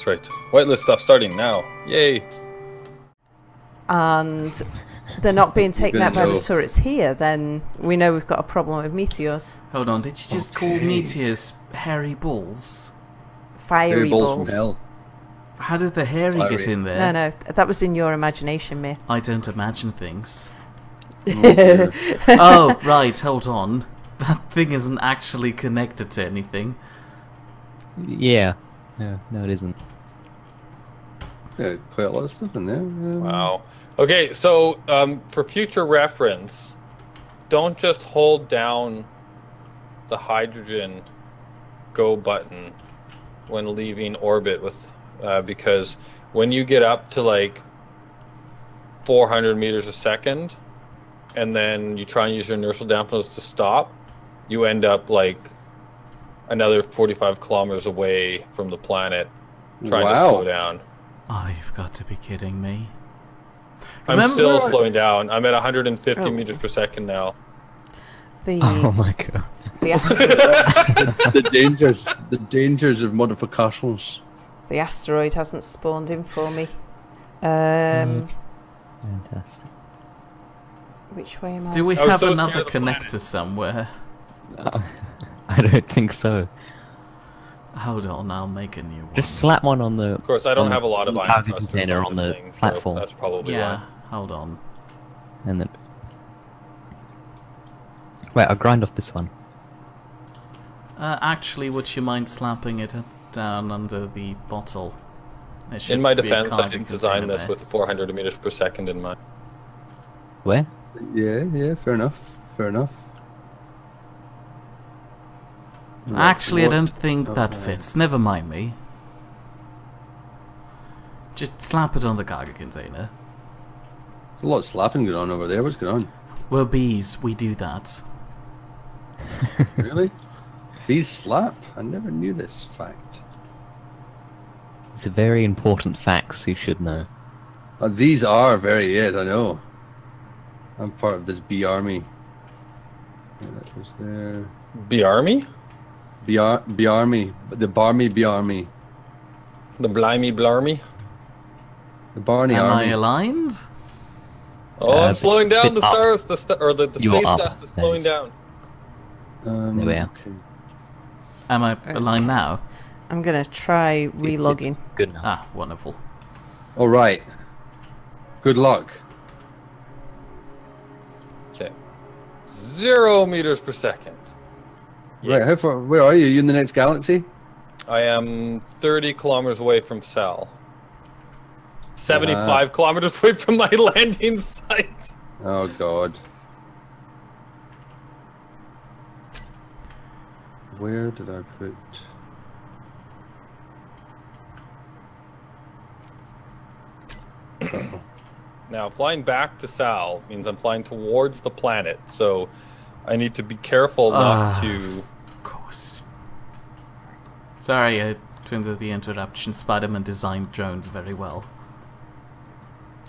That's right. Whitelist stuff starting now. Yay! And they're not being taken out by the turrets here, then we know we've got a problem with meteors. Hold on, did you just call meteors hairy balls? Fiery balls. From hell. How did the hairy get in there? No, no, that was in your imagination, mate. I don't imagine things. Oh, Oh, right, hold on. That thing isn't actually connected to anything. Yeah. No, it isn't. yeah, quite a lot of stuff in there. Wow. Okay, so for future reference, don't just hold down the hydrogen go button when leaving orbit with because when you get up to like 400 meters a second and then you try and use your inertial dampeners to stop, you end up like another 45 kilometers away from the planet trying to slow down. Oh, you've got to be kidding me. I'm still slowing down. I'm at 150 meters per second now. Oh my god. The dangers of modifications. The asteroid hasn't spawned in for me. Fantastic. Which way am I? Do we I was have so another scared of the connector planet. somewhere? No, I don't think so. Hold on, I'll make a new one. Just slap one on the. Of course, I don't have a lot of iron cargo thrusters container on this the thing, so platform, that's probably Yeah, why. hold on. and then. Wait, I'll grind off this one. Actually, would you mind slapping it down under the bottle? There should In my be a defense, I cargo didn't design container this there. with 400 meters per second in mind. Where? Yeah, fair enough. Fair enough. Actually, I What? don't think that Oh. fits. Never mind me. Just slap it on the cargo container. There's a lot of slapping going on over there. What's going on? We're bees, we do that. Really? Bees slap? I never knew this fact. It's a very important facts you should know. These are very it, I know. I'm part of this bee army. Yeah, that was there. The army? Bee army. The Barmy bee army. The blimey blarmy? The Barney Am I army. aligned? Oh, I'm slowing down. The up. stars, the You are space up, dust is that slowing is. down. There we are. Okay. Am I aligned now? I'm gonna try relogging. Good enough. Ah, wonderful. All right. Good luck. Okay. 0 meters per second. Right, how far? Where are you? You in the next galaxy? I am 30 kilometers away from Sal. 75 kilometers away from my landing site. Oh God. Where did I put? Uh-oh. Now, flying back to Sal means I'm flying towards the planet, so I need to be careful not to... Of course. Sorry, in terms of the interruption, Spider-Man designed drones very well.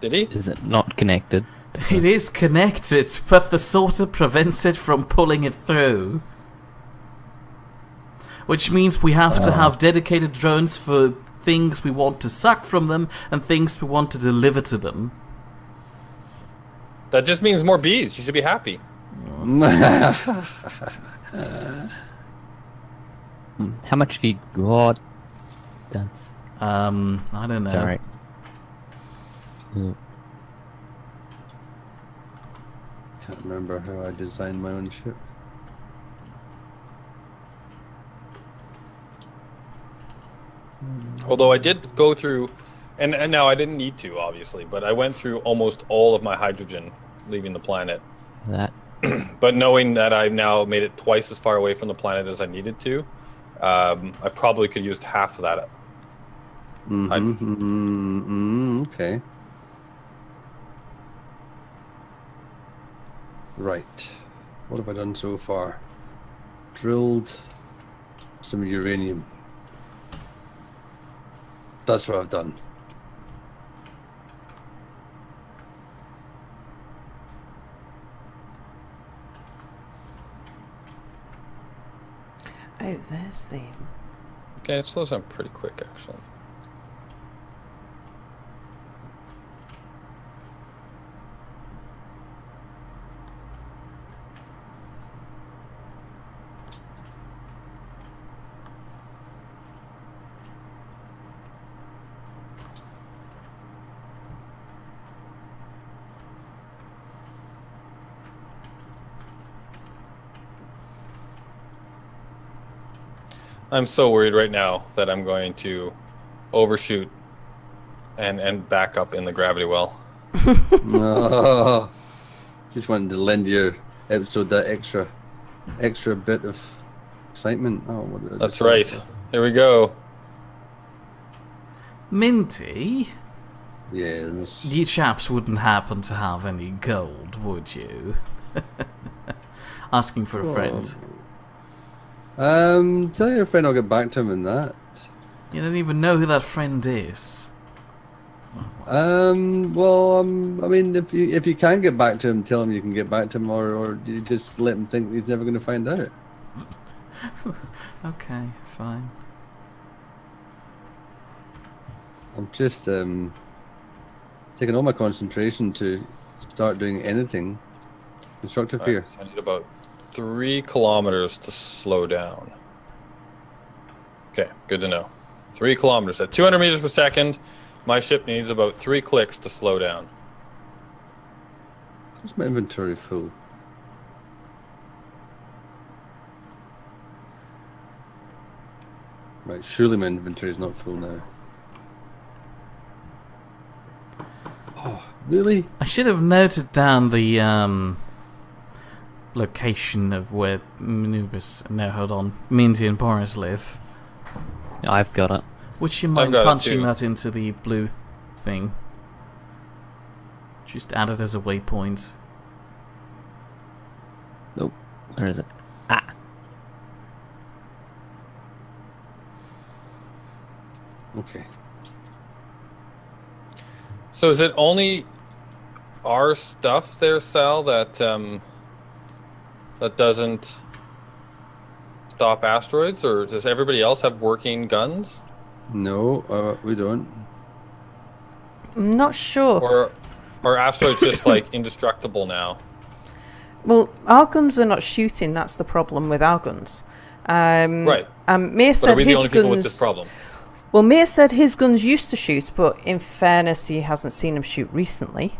Did he? Is it not connected? It is connected, but the sorter prevents it from pulling it through. Which means we have to have dedicated drones for things we want to suck from them and things we want to deliver to them. That just means more bees. You should be happy. How much have you got? That's I don't know. alright. Can't remember how I designed my own ship. Although I did go through, and now I didn't need to, obviously, but I went through almost all of my hydrogen leaving the planet. That. But knowing that I've now made it twice as far away from the planet as I needed to, I probably could have used half of that. Okay. Right. What have I done so far? Drilled some uranium. That's what I've done. Oh, there's the... Okay, it slows down pretty quick, actually. I'm so worried right now that I'm going to overshoot and back up in the gravity well. No. Just wanted to lend your episode that extra bit of excitement. Oh, what did I That's just right. say? Here we go. Minty, Yes. you chaps wouldn't happen to have any gold, would you? Asking for a friend. Tell your friend I'll get back to him in that. You don't even know who that friend is. Well, I mean, if you can get back to him, tell him you can get back to him, or you just let him think he's never going to find out. Okay, fine. I'm just taking all my concentration to start doing anything constructive here. Right, so I need about 3 kilometers to slow down. Okay, good to know. 3 kilometers at 200 meters per second. My ship needs about 3 clicks to slow down. Is my inventory full? Right, surely my inventory is not full now. Oh, really? I should have noted down the location of where Anubiz, no, hold on, Minty and Boris live. I've got it. Would you mind got it punching too. that into the blue thing? Just add it as a waypoint. Nope. Where is it? Ah. Okay. So is it only our stuff there, Sal, that that doesn't stop asteroids, or does everybody else have working guns? No, we don't. I'm not sure. Or are asteroids just like indestructible now? Well, our guns are not shooting. That's the problem with our guns. Right. Mir But said are we the his only people with guns. this problem? Well, Mir said his guns used to shoot, but in fairness, he hasn't seen them shoot recently.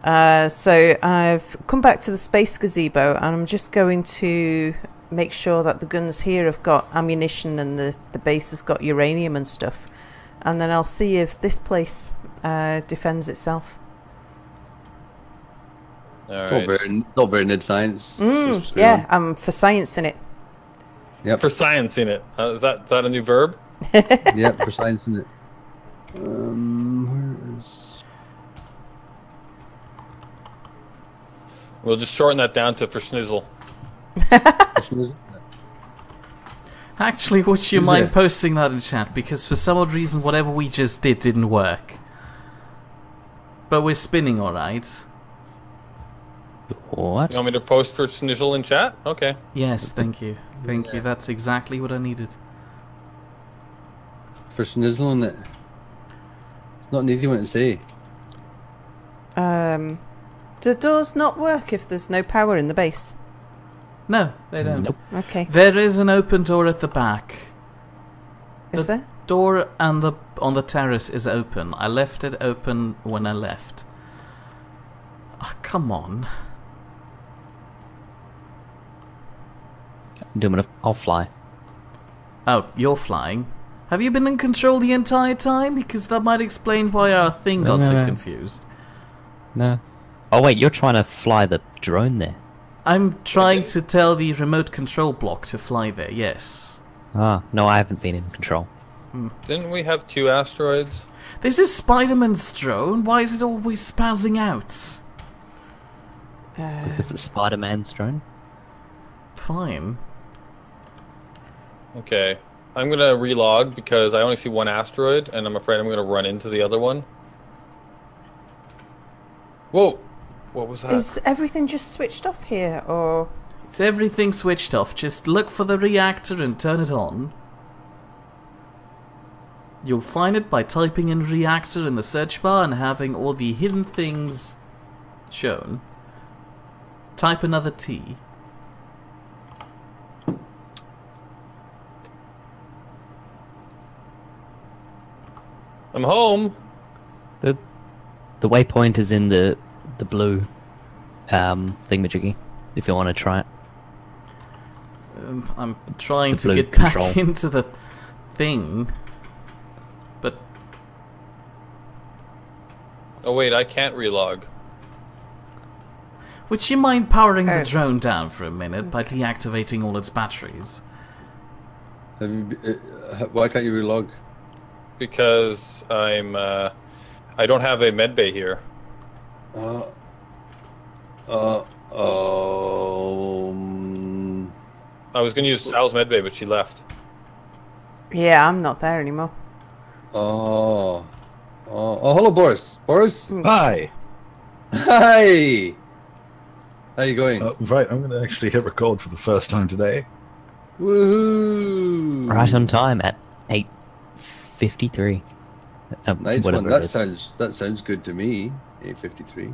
So I've come back to the space gazebo, and I'm just going to make sure that the guns here have got ammunition and the base has got uranium and stuff. And then I'll see if this place defends itself. All It's right. all very Nidd science. Just Yeah, I'm for science in it. Yep. For science in it. Is that a new verb? Yep, for science in it. Where is... We'll just shorten that down to for schnizzle. Actually, would you Is mind it? posting that in chat? Because for some odd reason, whatever we just did didn't work. But we're spinning alright. What? You want me to post for schnizzle in chat? Okay. Yes, thank you. Thank you, that's exactly what I needed. For snizzling it. It's not an easy one to say. Do doors not work if there's no power in the base? No, they don't. Nope. Okay. There is an open door at the back. Is there? Door and on the terrace is open. I left it open when I left. Oh, come on. I'll fly. Oh, you're flying. Have you been in control the entire time? Because that might explain why our thing got so No. confused. No. Oh wait, you're trying to fly the drone there. I'm trying to tell the remote control block to fly there, yes. Ah, no, I haven't been in control. Didn't we have 2 asteroids? This is Spider-Man's drone. Why is it always spazzing out? Because it's Spider-Man's drone. Fine. Okay. I'm going to relog because I only see 1 asteroid, and I'm afraid I'm going to run into the other one. Whoa! What was that? Is everything just switched off here, or...? It's everything switched off. Just look for the reactor and turn it on. You'll find it by typing in reactor in the search bar and having all the hidden things shown. Type another T. I'm home! The waypoint is in the blue thingamajiggy, if you want to try it. I'm trying to Blue get control. back into the thing, but Oh wait, I can't relog. would you mind powering the Oh. drone down for a minute by deactivating all its batteries? Why can't you relog? Because I don't have a medbay here. I was going to use Sal's medbay, but she left. Yeah, I'm not there anymore. Oh, hello, Boris. Boris? Hi. Hi. How you going? Right, I'm going to actually hit record for the first time today. Woohoo! Right on time at 8:53. Nice whatever one. it That is. sounds good to me. 8:53.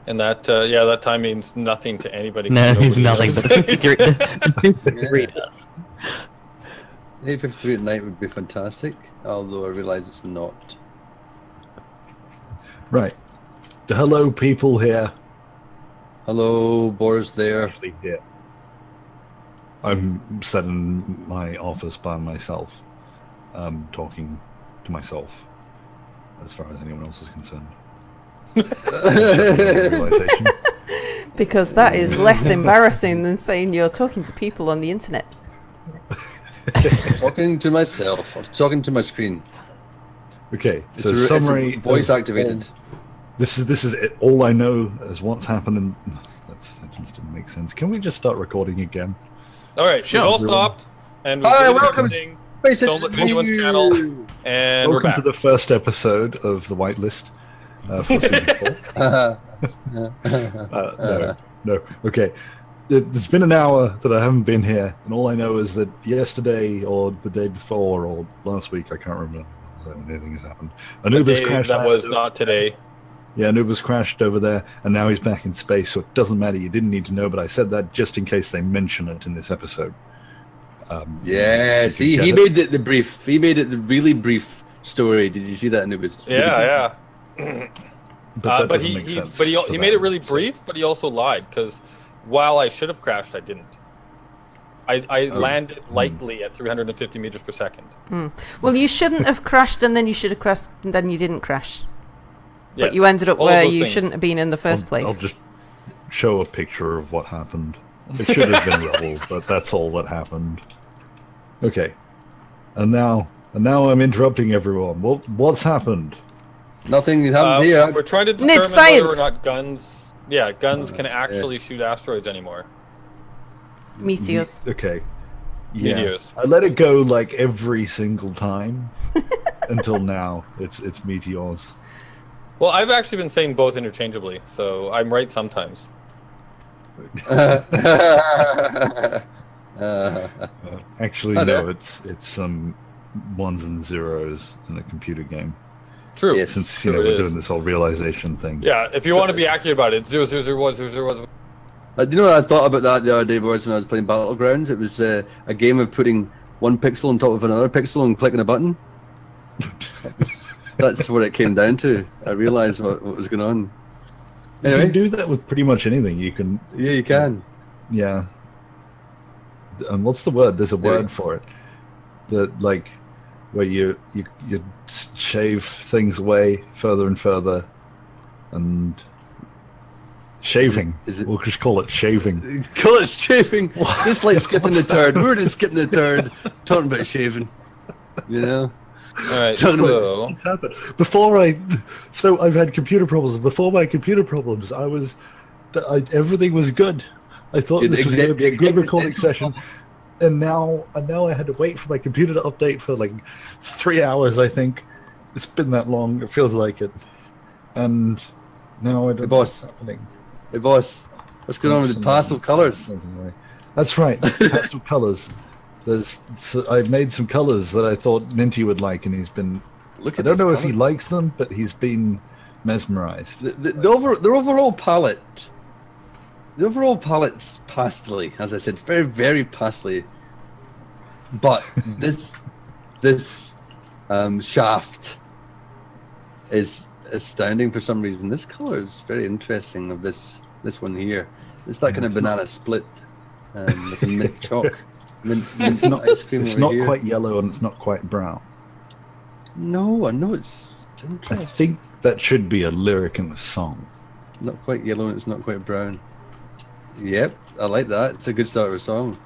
And that, yeah, that time means nothing to anybody. No, 'cause it's nobody nothing. knows. But the 53 does. 8:53 at night would be fantastic, although I realise it's not. Right. Hello, people here. Hello, Boris there. Actually here. I'm sat in my office by myself, talking to myself, as far as anyone else is concerned. Realization. Because that is less embarrassing than saying you're talking to people on the internet. Talking to myself. I'm talking to my screen. Okay, It's so a- it's a summary. voice of activated. This is it. All I know is what's happened. That just didn't make sense. Can we just start recording again? All right, Sure. we've all stopped, and we've Hi, deleted welcome. everything. Space Don't look at anyone's channel, and we're Welcome back. to the first episode of the Whitelist. For season 4. No. Okay. It's been an hour that I haven't been here, and all I know is that yesterday or the day before or last week, I can't remember when anything has happened. Anubiz Hey, crashed. that was not today. Yeah, Anubiz crashed over there, and now he's back in space, so it doesn't matter. You didn't need to know, but I said that just in case they mention it in this episode. Yeah, you see, get he it? made it the brief. He made it the really brief story. Did you see that, Anubiz? Yeah. But that But doesn't he make sense. but he for made it them, really so- brief, but he also lied because while I should have crashed, I didn't. I landed lightly at 350 meters per second. Well, you shouldn't have crashed, and then you should have crashed, and then you didn't crash. Yes, But you ended up all of where those you things. shouldn't have been in the 1st place. I'll just show a picture of what happened. It should have been rubble, but that's all that happened. Okay, and now I'm interrupting everyone. What's happened? Nothing happened here. We're trying to Nidd determine whether or science! not guns. Yeah, guns can actually shoot asteroids anymore. Meteors. Okay. Yeah. Meteors. I let it go like every single time until now. It's meteors. Well, I've actually been saying both interchangeably, so I'm right sometimes. Actually, Hi no. there. It's some ones and zeros in a computer game. True. Yes. Since True, it we're is. doing this whole realization thing. Yeah, if you want to be accurate about it, 0001, 0001. Do you know what I thought about that the other day, Boris, when I was playing Battlegrounds? It was a game of putting one pixel on top of another pixel and clicking a button. That's what it came down to. I realised what was going on. You Anyway, can do that with pretty much anything. You can. yeah, you can. Yeah. What's the word? There's a Yeah. word for it. Like where you shave things away further and further, and shaving. Is it- We'll just call it shaving. Call it shaving. Just like skipping the turd. We were just skipping the turd, talking about shaving. You know? All right, Tell me. so What's happened? So I've had computer problems. Before my computer problems, everything was good. I thought Yeah, this was going to be a good recording existential session, and now I had to wait for my computer to update for like 3 hours. I think it's been that long. It feels like it, and now I don't know boss. what's happening. Hey, boss, what's going on with the pastel colours? That's right, pastel colors. I've made some colors that I thought Minty would like, and he's been. Look I at don't this know if he colour. likes them, but he's been mesmerized. The overall palette. The overall palette's pastely, as I said, very, very pastely. But this shaft is astounding for some reason. This color is very interesting. Of this one here, it's that kind of It's not- banana split, like a mint chalk. Mint ice cream It's over not here. quite yellow and it's not quite brown. No, I know it's I interesting. think that should be a lyric in the song. Not quite yellow and it's not quite brown. Yep, I like that. It's a good start of a song.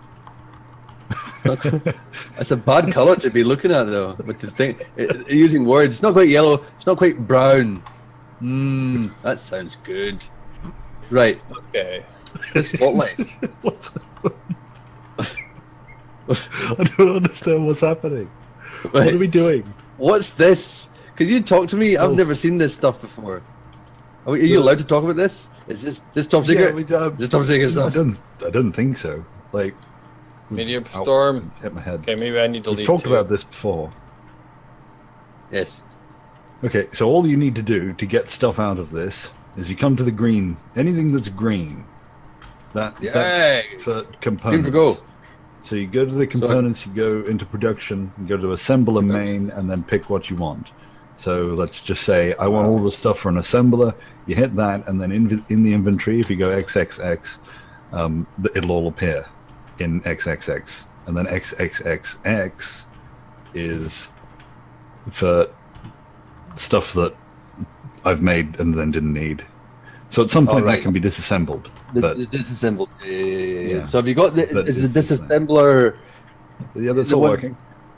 That's a bad color to be looking at though. But the thing, using words, it's not quite yellow, it's not quite brown. That sounds good. Right, Okay. the spotlight. What's I don't understand what's happening. What Right. are we doing? What's this? Can you talk to me? I've never seen this stuff before. Are you allowed to talk about this? Is this top secret? Yeah, Is it top secret stuff? I don't think so. Like, Medium ow, storm. hit my head. Okay, maybe I need to We've leave talked too. about this before. Yes. Okay, so all you need to do to get stuff out of this is you come to the green. Anything that's green, that's Yay! for Green components. for go. So you go to the components, you go into production, you go to assemble a Production. main, and then pick what you want. So let's just say I want all the stuff for an assembler. You hit that, and then in the inventory, if you go XXX, it'll all appear in XXX, and then XXXX is for stuff that I've made and then didn't need. So at some point right. that can be disassembled. The But disassembled. Yeah. So have you got But is the it's the same. disassembler? yeah, that's The all one- working.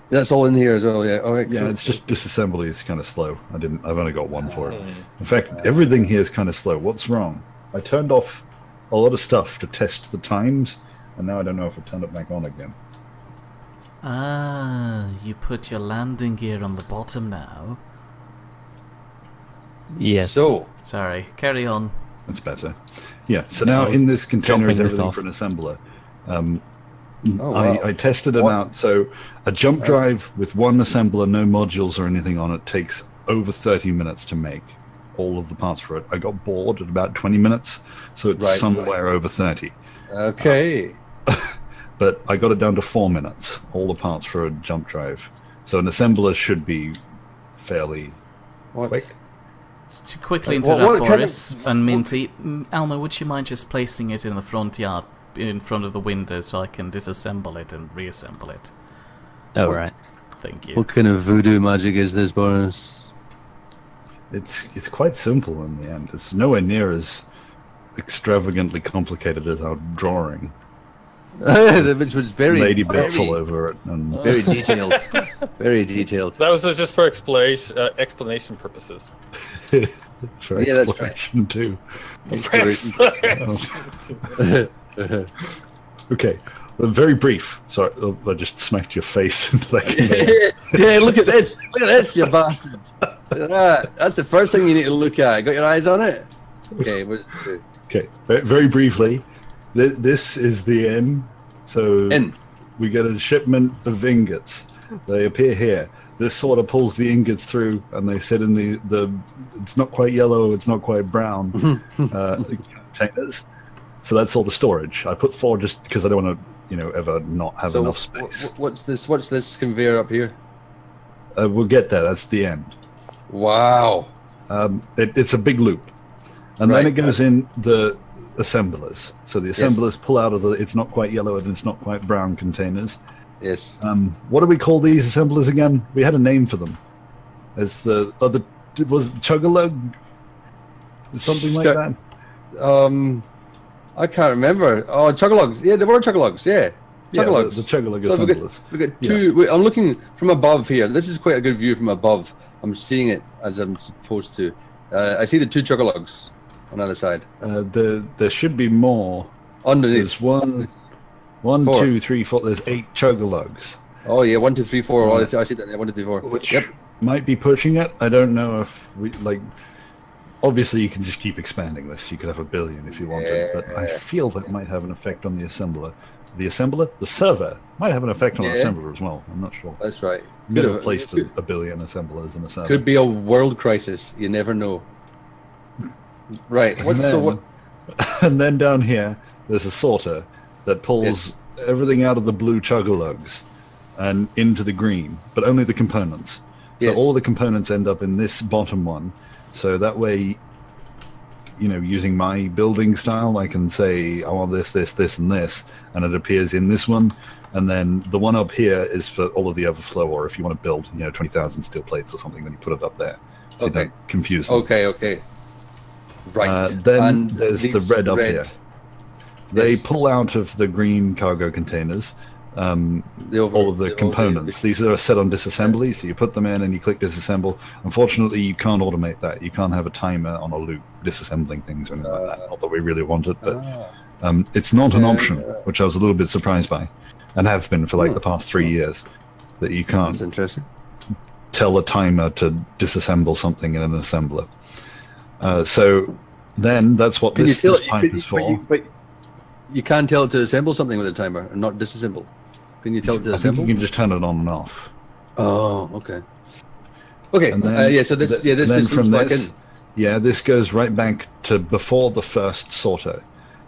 That's all in here as well. Yeah. All right. Yeah, cool. it's just disassembly is kind of slow. I've only got one for it. Hmm. In fact, everything here is kind of slow. What's wrong? I turned off a lot of stuff to test the times, and now I don't know if I turned it back on again. Ah, you put your landing gear on the bottom now. Yes. So Sorry, carry on. That's better. Yeah, so now in this container is jumping this everything off. for an assembler. Oh, wow. I tested them What? out. So a jump drive with one assembler, no modules or anything on it, takes over 30 minutes to make all of the parts for it. I got bored at about 20 minutes, so it's Right, somewhere over 30. okay. But I got it down to 4 minutes, all the parts for a jump drive. So an assembler should be fairly What? quick. To quickly What- interrupt what kind Boris and Minty, Alma, would you mind just placing it in the front yard, in front of the window, so I can disassemble it and reassemble it? Oh, right. Thank you. What kind of voodoo magic is this, Boris? It's quite simple in the end. It's nowhere near as extravagantly complicated as our drawing. Which was very Lady bits very, all over it. And very detailed. Very detailed. That was just for explanation purposes. for Yeah, that's exploration too. Okay, very brief. Sorry, I just smacked your face into that conveyor. Yeah, look at this. Look at this, you bastard. Look at that. That's the first thing you need to look at. Got your eyes on it? Okay, what does it do? Okay, very briefly, this is the N. So N. we get a shipment of ingots. They appear here. This sort of pulls the ingots through, and they sit in the it's not quite yellow, it's not quite brown containers. So that's all the storage. I put 4 just because I don't want to, ever not have enough space. What's this conveyor up here? We'll get there. That's the end. Wow. It's a big loop, and then Right. it goes in the assemblers. So the assemblers pull out of the it's not quite yellow and it's not quite brown containers. Yes. What do we call these assemblers again? We had a name for them. As the other was it Chug-a-Lug? Something like that. I can't remember. Oh, Chug-a-Lugs. Yeah, they were Chug-a-Lugs. Yeah. Yeah, Chug-a-Lugs. the Chug-a-Lug So assemblers. we got two. Wait, I'm looking from above here. This is quite a good view from above. I'm seeing it as I'm supposed to. I see the 2 Chug-a-Lugs on the other side. There should be more. Underneath. There's one, 4. 2, 3, 4. There's 8 Chug-a-Lugs, Oh yeah, 1, 2, 3, 4. Oh, Right. I see that. Yeah, 1, 2, 3, 4. which Yep. might be pushing it. I don't know if we like. Obviously, you can just keep expanding this. You could have 1 billion if you wanted, but I feel that might have an effect on the assembler. The assembler, the server, might have an effect on the Yeah. assembler as well. I'm not sure. That's right. We could have placed a billion assemblers in the server. Could be a world crisis. You never know. Right. What? So what? And then down here, there's a sorter that pulls everything out of the blue Chug-a-Lugs and into the green, but only the components. So Yes. all the components end up in this bottom one. So that way, using my building style, I can say I want this, this, this, and this, and it appears in this one. And then the one up here is for all of the overflow, or if you want to build, 20,000 steel plates or something, then you put it up there. So you don't confuse them. Okay. Right. Then there's the red up here. They pull out of the green cargo containers all of the components. These are set on disassembly, so you put them in and you click disassemble. Unfortunately, you can't automate that. You can't have a timer on a loop disassembling things or anything like that. Not that we really want it, but it's not an option, which I was a little bit surprised by, and have been for like the past 3 years, that you can't That's interesting. tell a timer to disassemble something in an assembler. So then that's what this pipe is for. But you can't tell it to assemble something with a timer and not disassemble. Can you tell it to I think assemble? you can just turn it on and off. Oh, okay. Okay, And then, so this then just from loops back this, in. this goes right back to before the first sorter.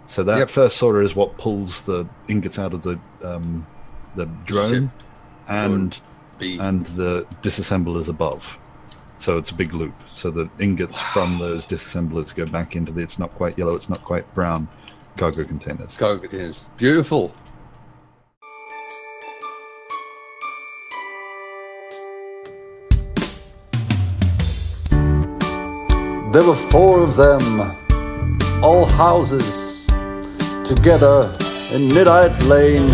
So that first sorter is what pulls the ingots out of the drone, and the disassemblers above. So it's a big loop. So the ingots from those disassemblers go back into the it's not quite yellow, it's not quite brown cargo containers. Cargo containers. Beautiful. There were 4 of them, all houses, together in Nidd Lane.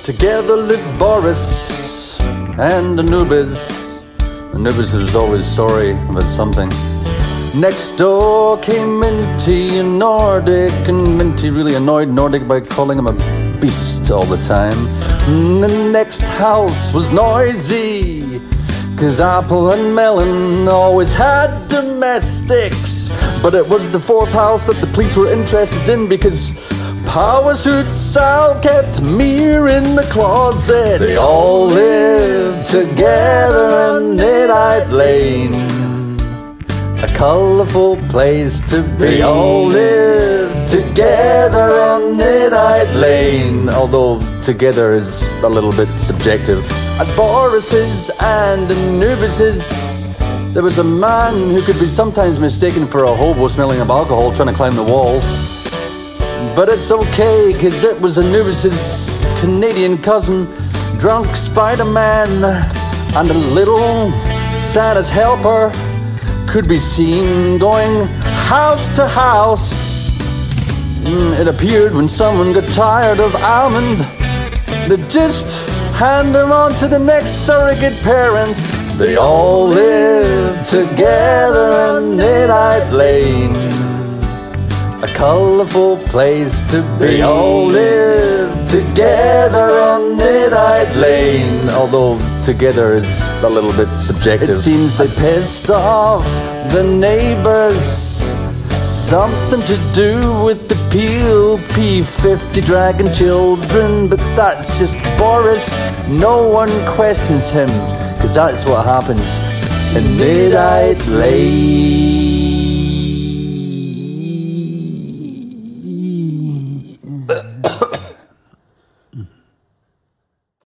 Together lived Boris and Anubiz. Anubiz was always sorry about something. Next door came Minty and Nordic, and Minty really annoyed Nordic by calling him a beast all the time. And the next house was noisy, 'cause Apple and Melon always had domestics. But it was the 4th house that the police were interested in, because Power Suit Sal kept Mir in the closet. They all lived together in Nidd Lane, a colourful place to be. They all lived together in Nidd Lane, although together is a little bit subjective. At Boris's and Anubiz's, there was a man who could be sometimes mistaken for a hobo smelling of alcohol trying to climb the walls. But it's okay, 'cause it was Anubiz's Canadian cousin, drunk Spider-Man, and a little Santa's helper could be seen going house to house. It appeared when someone got tired of almond, they'd just hand them on to the next surrogate parents. They all lived together in Nidd Lane, a colourful place to be. They all lived together in Nidd Lane, although together is a little bit subjective. It seems they pissed off the neighbours, something to do with the P50 dragon children, but that's just Boris. No one questions him, 'cause that's what happens in Nidd Lane.